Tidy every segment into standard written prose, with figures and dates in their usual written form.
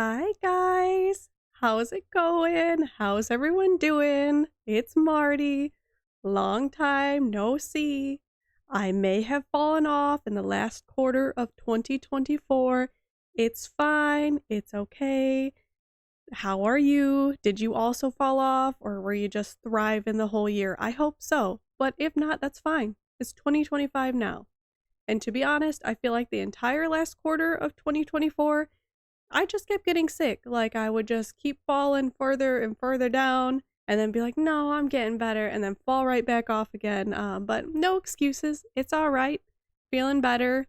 Hi guys, how's it going? How's everyone doing? It's Marty. Long time no see. I may have fallen off in the last quarter of 2024. It's fine, it's okay. How are you? Did you also fall off or were you just thriving the whole year? I hope so, but if not, that's fine. It's 2025 now. And to be honest, I feel like the entire last quarter of 2024 I just kept getting sick. Like, I would just keep falling further and further down and then be like, no, I'm getting better, and then fall right back off again. But no excuses. It's all right. Feeling better.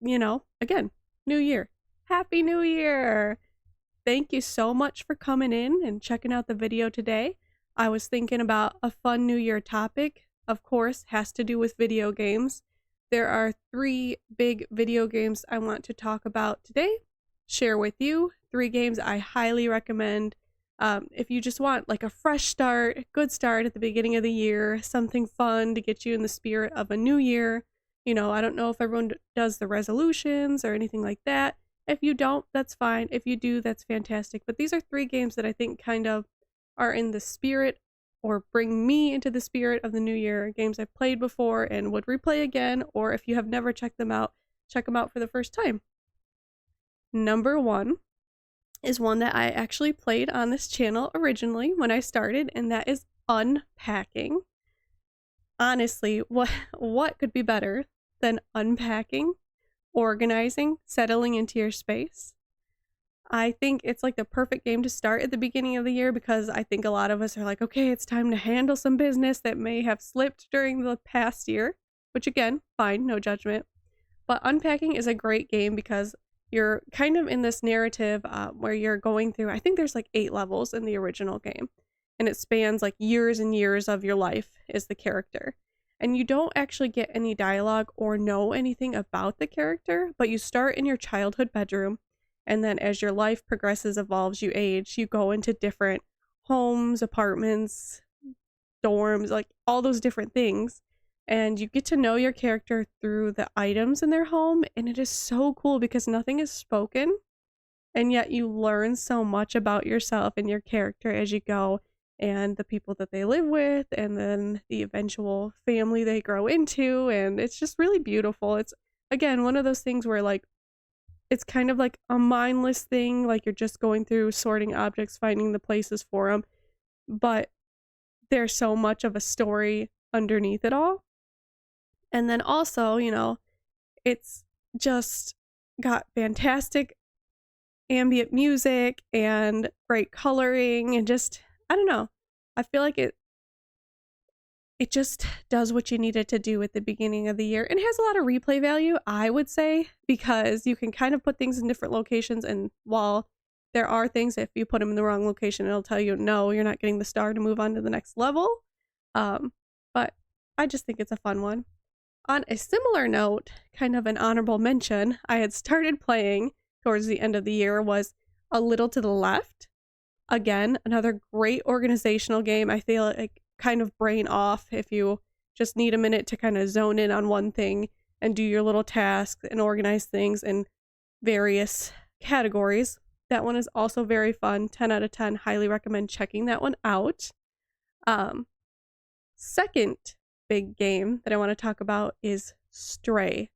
Again, new year. Happy New Year. Thank you so much for coming in and checking out the video today. I was thinking about a fun New Year topic. Of course, has to do with video games. There are 3 big video games I want to talk about today, share with you. 3 games I highly recommend if you just want like a fresh start, good start at the beginning of the year, something fun to get you in the spirit of a new year. I don't know if everyone does the resolutions or anything like that. If you don't, that's fine. If you do, that's fantastic. But these are 3 games that I think kind of are in the spirit or bring me into the spirit of the new year. Games I've played before and would replay again, or if you have never checked them out, check them out for the first time. Number 1 is one that I actually played on this channel originally when I started, and that is Unpacking. Honestly, what could be better than unpacking, organizing, settling into your space? I think it's like the perfect game to start at the beginning of the year because I think a lot of us are like, okay, it's time to handle some business that may have slipped during the past year, which again, fine, no judgment. But Unpacking is a great game because you're kind of in this narrative where you're going through, I think there's like 8 levels in the original game, and it spans like years and years of your life as the character. And you don't actually get any dialogue or know anything about the character, but you start in your childhood bedroom, and then as your life progresses, evolves, you age, you go into different homes, apartments, dorms, like all those different things. And you get to know your character through the items in their home, and it is so cool because nothing is spoken, and yet you learn so much about yourself and your character as you go, and the people that they live with, and then the eventual family they grow into, and it's just really beautiful. It's, again, one of those things where, like, it's kind of like a mindless thing, like you're just going through sorting objects, finding the places for them, but there's so much of a story underneath it all. And then also, it's just got fantastic ambient music and great coloring and just, I don't know. I feel like it just does what you need it to do at the beginning of the year and has a lot of replay value, I would say, because you can kind of put things in different locations, and while there are things, if you put them in the wrong location, it'll tell you, no, you're not getting the star to move on to the next level. But I just think it's a fun one. On a similar note, kind of an honorable mention, I had started playing towards the end of the year was A Little to the Left. Again, another great organizational game. I feel like kind of brain off if you just need a minute to kind of zone in on one thing and do your little tasks and organize things in various categories. That one is also very fun. 10 out of 10. Highly recommend checking that one out. Second big game that I want to talk about is Stray.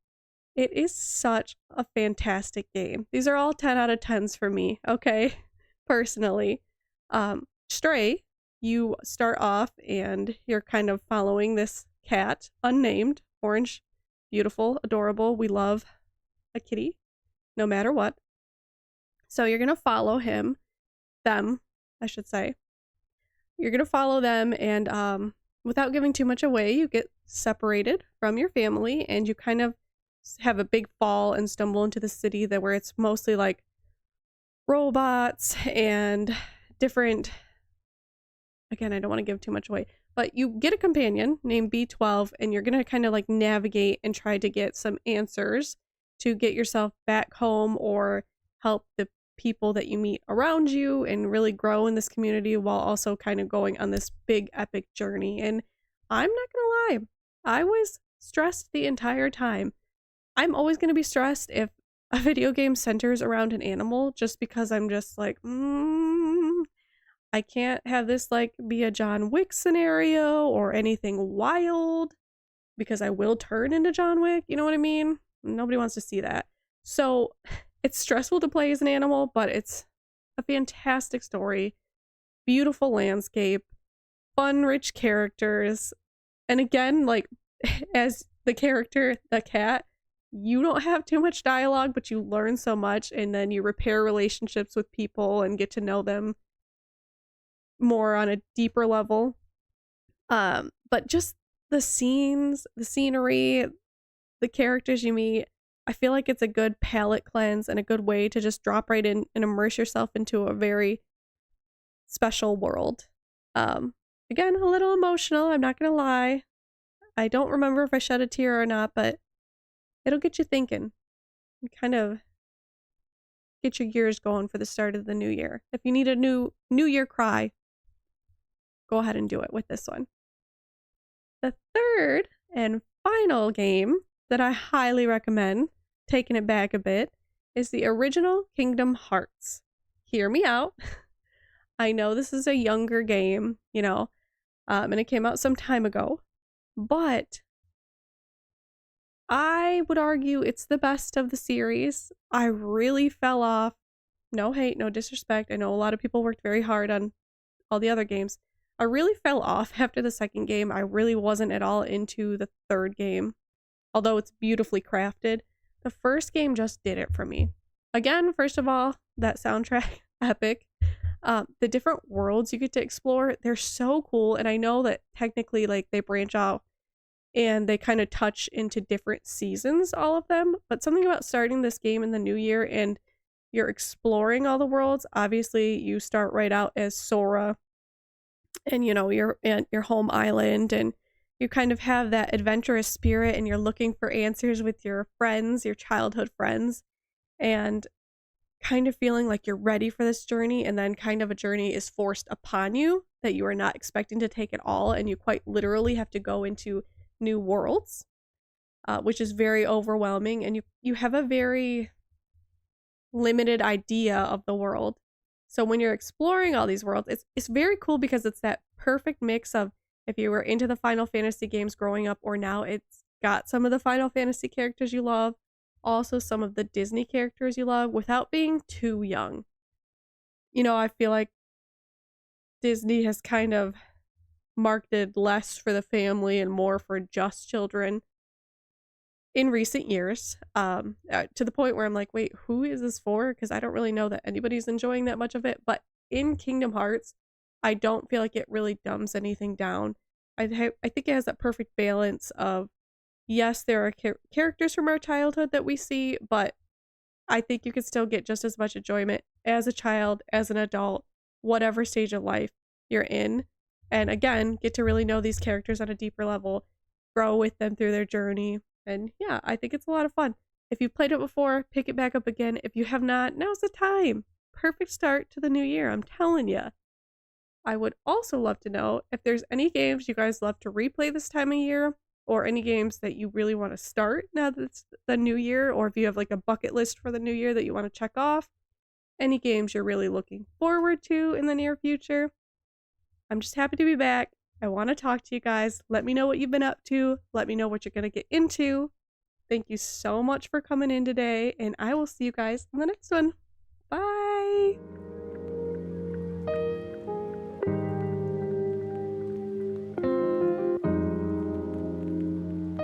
It is such a fantastic game. These are all 10 out of 10s for me, okay? Personally. Stray, you start off and you're kind of following this cat, unnamed, orange, beautiful, adorable. We love a kitty, no matter what. So you're going to follow them, I should say. You're going to follow them, and without giving too much away, you get separated from your family and you kind of have a big fall and stumble into the city where it's mostly like robots and different, again, I don't want to give too much away, but you get a companion named B12, and you're going to kind of like navigate and try to get some answers to get yourself back home or help the people that you meet around you and really grow in this community while also kind of going on this big epic journey. And I'm not gonna lie, I was stressed the entire time. I'm always going to be stressed if a video game centers around an animal, just because I'm just like, I can't have this like be a John Wick scenario or anything wild because I will turn into John Wick. You know what I mean? Nobody wants to see that. So it's stressful to play as an animal, but it's a fantastic story, beautiful landscape, fun, rich characters. And again, like as the character, the cat, you don't have too much dialogue, but you learn so much, and then you repair relationships with people and get to know them more on a deeper level. But just the scenes, the scenery, the characters you meet, I feel like it's a good palate cleanse and a good way to just drop right in and immerse yourself into a very special world. Again, a little emotional, I'm not gonna lie. I don't remember if I shed a tear or not, but it'll get you thinking and kind of get your gears going for the start of the new year. If you need a new year cry, go ahead and do it with this one. The third and final game that I highly recommend, taking it back a bit, is the original Kingdom Hearts. Hear me out. I know this is a younger game, and it came out some time ago, but I would argue it's the best of the series. I really fell off. No hate, no disrespect. I know a lot of people worked very hard on all the other games. I really fell off after the second game. I really wasn't at all into the third game, although it's beautifully crafted. The first game just did it for me. Again, first of all, that soundtrack, epic. The different worlds you get to explore, they're so cool. And I know that technically, like, they branch out and they kind of touch into different seasons, all of them. But something about starting this game in the new year and you're exploring all the worlds. Obviously, you start right out as Sora, and you're at your home island, and you kind of have that adventurous spirit, and you're looking for answers with your friends, your childhood friends, and kind of feeling like you're ready for this journey, and then kind of a journey is forced upon you that you are not expecting to take at all, and you quite literally have to go into new worlds, which is very overwhelming, and you have a very limited idea of the world. So when you're exploring all these worlds, it's very cool because it's that perfect mix of, if you were into the Final Fantasy games growing up or now, it's got some of the Final Fantasy characters you love, also some of the Disney characters you love, without being too young. I feel like Disney has kind of marketed less for the family and more for just children in recent years, to the point where I'm like, wait, who is this for? Because I don't really know that anybody's enjoying that much of it. But in Kingdom Hearts, I don't feel like it really dumbs anything down. I think it has that perfect balance of, yes, there are characters from our childhood that we see, but I think you can still get just as much enjoyment as a child, as an adult, whatever stage of life you're in. And again, get to really know these characters on a deeper level, grow with them through their journey. And yeah, I think it's a lot of fun. If you've played it before, pick it back up again. If you have not, now's the time. Perfect start to the new year, I'm telling you. I would also love to know if there's any games you guys love to replay this time of year, or any games that you really want to start now that it's the new year, or if you have like a bucket list for the new year that you want to check off. Any games you're really looking forward to in the near future. I'm just happy to be back. I want to talk to you guys. Let me know what you've been up to. Let me know what you're going to get into. Thank you so much for coming in today, and I will see you guys in the next one. Bye!